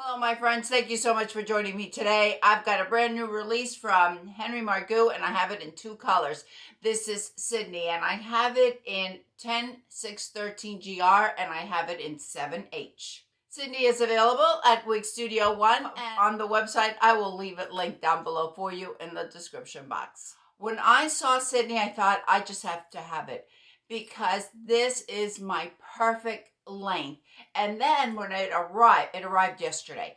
Hello, my friends. Thank you so much for joining me today. I've got a brand new release from Henry Margu, and I have it in two colors. This is Sydney, and I have it in 10, 6, 13 GR, and I have it in 7H. Sydney is available at Wig Studio 1, and on the website, I will leave it linked down below for you in the description box. When I saw Sydney, I thought I just have to have it because this is my perfect length. And then when it arrived yesterday,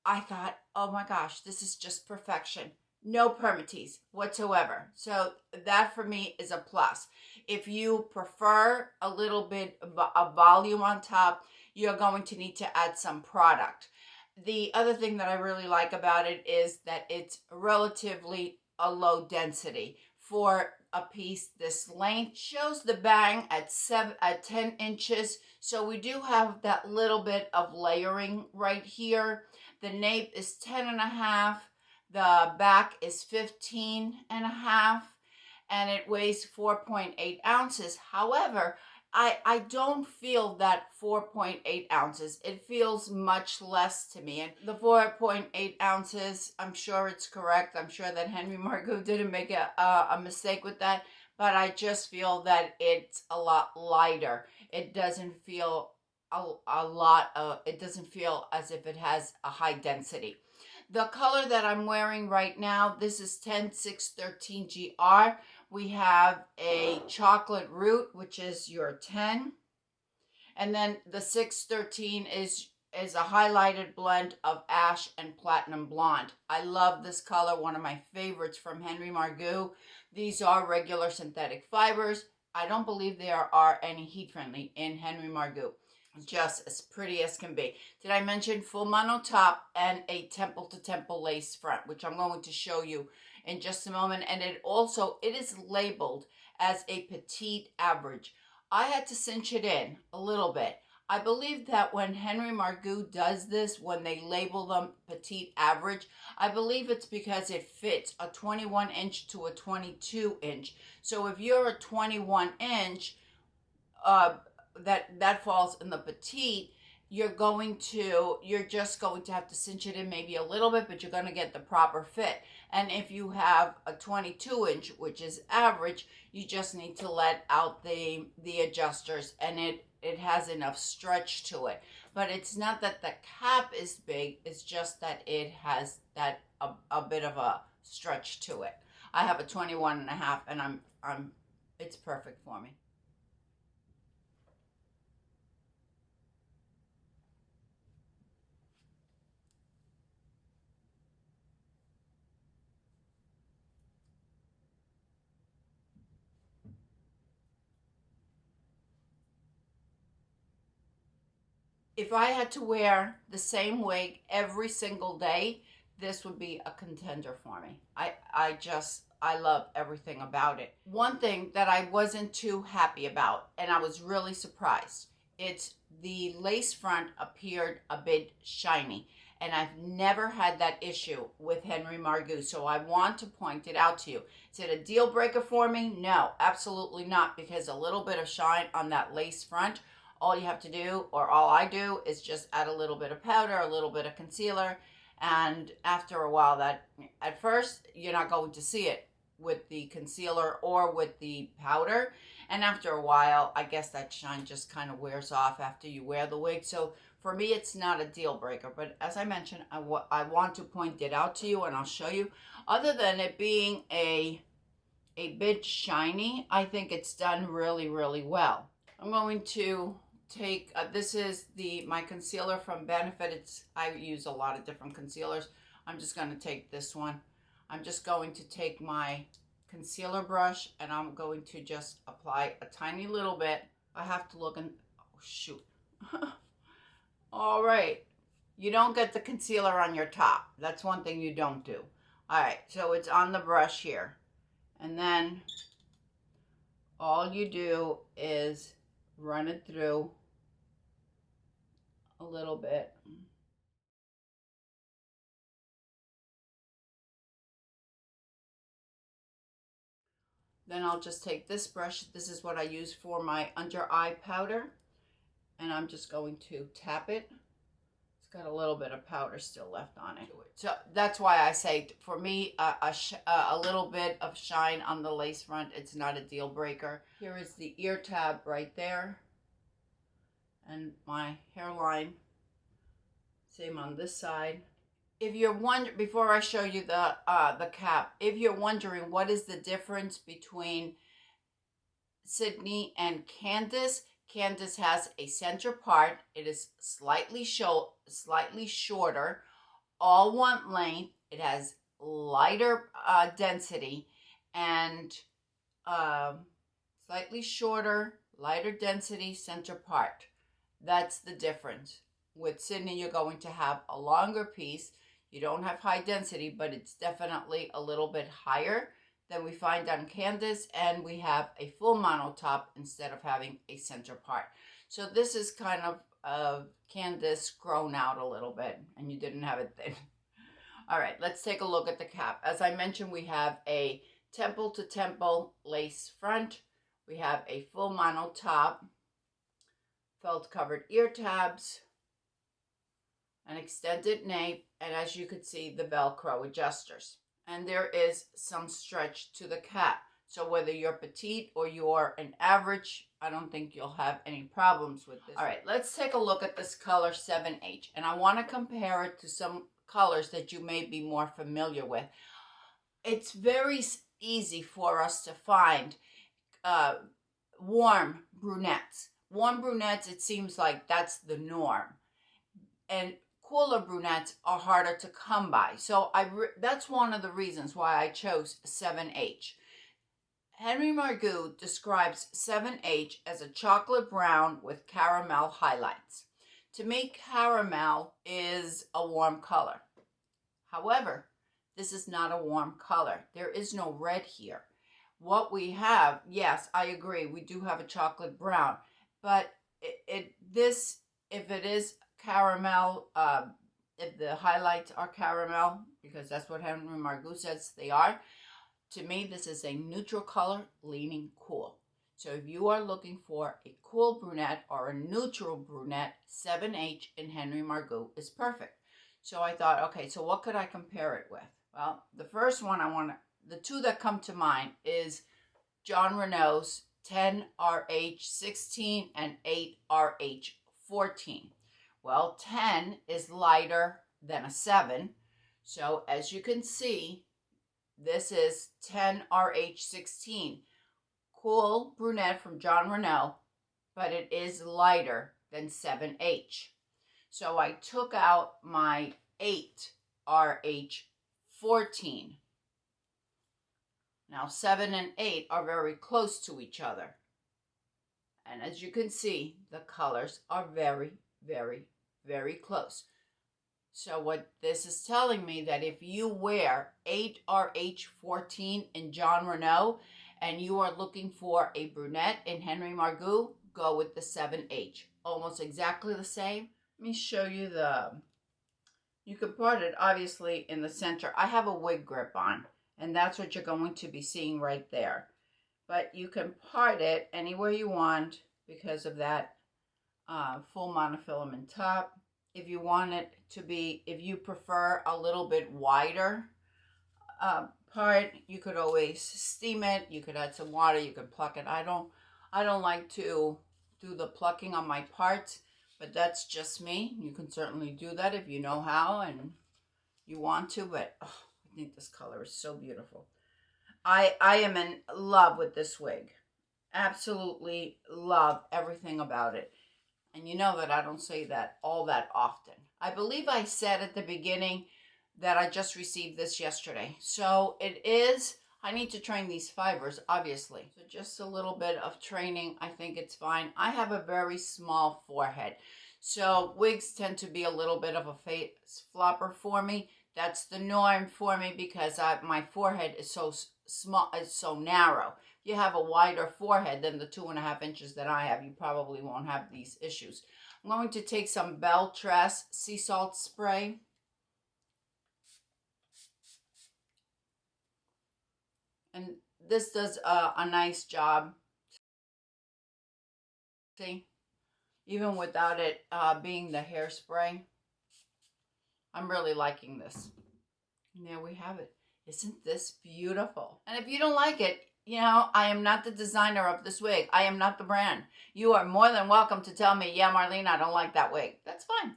I thought, oh my gosh, this is just perfection. No permatease whatsoever. So that for me is a plus. If you prefer a little bit of volume on top, you're going to need to add some product. The other thing that I really like about it is that it's relatively a low density for a piece this length. Shows the bang at 10 inches, so we do have that little bit of layering right here. The nape is 10.5, the back is 15.5, and it weighs 4.8 ounces. However, I don't feel that 4.8 ounces. It feels much less to me. And the 4.8 ounces, I'm sure it's correct. I'm sure that Henry Margu didn't make a mistake with that. But I just feel that it's a lot lighter. It doesn't feel it doesn't feel as if it has a high density. The color that I'm wearing right now, this is 10, 6, 13 GR. We have a chocolate root, which is your 10. And then the 613 is a highlighted blend of ash and platinum blonde. I love this color, one of my favorites from Henry Margu. These are regular synthetic fibers. I don't believe there are any heat friendly in Henry Margu. Just as pretty as can be. Did I mention full mono top and a temple to temple lace front, which I'm going to show you in just a moment. And it is labeled as a petite average. I had to cinch it in a little bit. I believe that when Henry Margu does this, when they label them petite average, I believe it's because it fits a 21 inch to a 22 inch. So if you're a 21 inch, that falls in the petite, you're just going to have to cinch it in maybe a little bit, but you're going to get the proper fit. And if you have a 22 inch, which is average, you just need to let out the adjusters, and it has enough stretch to it. But it's not that the cap is big, it's just that it has that a bit of a stretch to it. I have a 21.5, and it's perfect for me. If I had to wear the same wig every single day, this would be a contender for me. I love everything about it. One thing that I wasn't too happy about, and I was really surprised, it's the lace front appeared a bit shiny. And I've never had that issue with Henry Margu, so I want to point it out to you. Is it a deal breaker for me? No, absolutely not, because a little bit of shine on that lace front, all you have to do, or all I do, is just add a little bit of powder, a little bit of concealer, and after a while, that at first you're not going to see it with the concealer or with the powder, and after a while, I guess that shine just kind of wears off after you wear the wig. So for me, it's not a deal breaker, but as I mentioned, I want to point it out to you, and I'll show you. Other than it being a bit shiny, I think it's done really, really well. I'm going to take this is my concealer from Benefit. I use a lot of different concealers. I'm just going to take this one. I'm just going to take my concealer brush, and I'm going to just apply a tiny little bit. I have to look and oh shoot. All right, you don't get the concealer on your top. That's one thing you don't do. All right, so it's on the brush here, and then all you do is run it through a little bit. Then I'll just take this brush. This is what I use for my under eye powder. And I'm just going to tap it. It's It's got a little bit of powder still left on it. So that's why I say, for me, a little bit of shine on the lace front, it's not a deal breaker. Here is the ear tab right there. And my hairline, same on this side. If you're wondering, before I show you the cap, if you're wondering what is the difference between Sydney and Candace, Candace has a center part. It is slightly shorter, all one length. It has lighter density and slightly shorter, lighter density center part. That's the difference. With Sydney, you're going to have a longer piece. You don't have high density, but it's definitely a little bit higher than we find on Candace, and we have a full mono top instead of having a center part. So this is kind of Candace grown out a little bit, and you didn't have it thin. All right, let's take a look at the cap. As I mentioned, we have a temple to temple lace front. We have a full mono top, felt covered ear tabs, an extended nape, and as you could see, the Velcro adjusters. And there is some stretch to the cap. So whether you're petite or you're an average, I don't think you'll have any problems with this. All right, let's take a look at this color 7H. And I want to compare it to some colors that you may be more familiar with. It's very easy for us to find warm brunettes. Warm brunettes, it seems like that's the norm. And cooler brunettes are harder to come by. So that's one of the reasons why I chose 7H. Henry Margu describes 7H as a chocolate brown with caramel highlights. To me, caramel is a warm color. However, this is not a warm color. There is no red here. What we have, yes, I agree, we do have a chocolate brown, but if it is caramel, if the highlights are caramel, because that's what Henry Margu says they are, to me this is a neutral color leaning cool. So if you are looking for a cool brunette or a neutral brunette, 7H in Henry Margu is perfect. So I thought, okay, so what could I compare it with? Well, the first one the two that come to mind is John Renault's 10RH16 and 8RH14. Well, 10 is lighter than a 7. So as you can see, this is 10RH16. Cool brunette from John Renault, but it is lighter than 7H. So I took out my 8RH14. Now 7 and 8 are very close to each other. And as you can see, the colors are very, very, very close. So what this is telling me that if you wear 8RH14 in John Renault and you are looking for a brunette in Henry Margu, go with the 7H. Almost exactly the same. Let me show you you can part it obviously in the center. I have a wig grip on, and that's what you're going to be seeing right there. But you can part it anywhere you want because of that full monofilament top. If you want it to be, if you prefer a little bit wider part, you could always steam it. You could add some water. You can pluck it. I don't like to do the plucking on my parts, but that's just me. You can certainly do that if you know how and you want to. But I think this color is so beautiful. I am in love with this wig. Absolutely love everything about it. And you know that I don't say that all that often. I believe I said at the beginning that I just received this yesterday. So it is, I need to train these fibers, obviously. So just a little bit of training, I think it's fine. I have a very small forehead. So wigs tend to be a little bit of a face flopper for me. That's the norm for me because my forehead is so small, it's so narrow. If you have a wider forehead than the 2.5 inches that I have, you probably won't have these issues. I'm going to take some Belle Tress sea salt spray. And this does a nice job. See? Even without it being the hairspray. I'm really liking this. And there we have it. Isn't this beautiful? And if you don't like it, you know, I am not the designer of this wig. I am not the brand. You are more than welcome to tell me, yeah, Marlene, I don't like that wig. That's fine.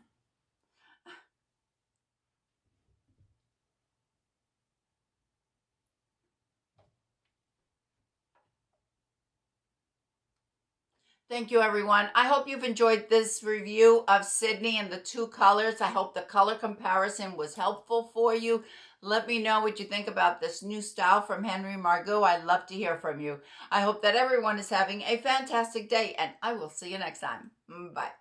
Thank you, everyone. I hope you've enjoyed this review of Sydney and the two colors. I hope the color comparison was helpful for you. Let me know what you think about this new style from Henry Margu. I'd love to hear from you. I hope that everyone is having a fantastic day, and I will see you next time. Bye.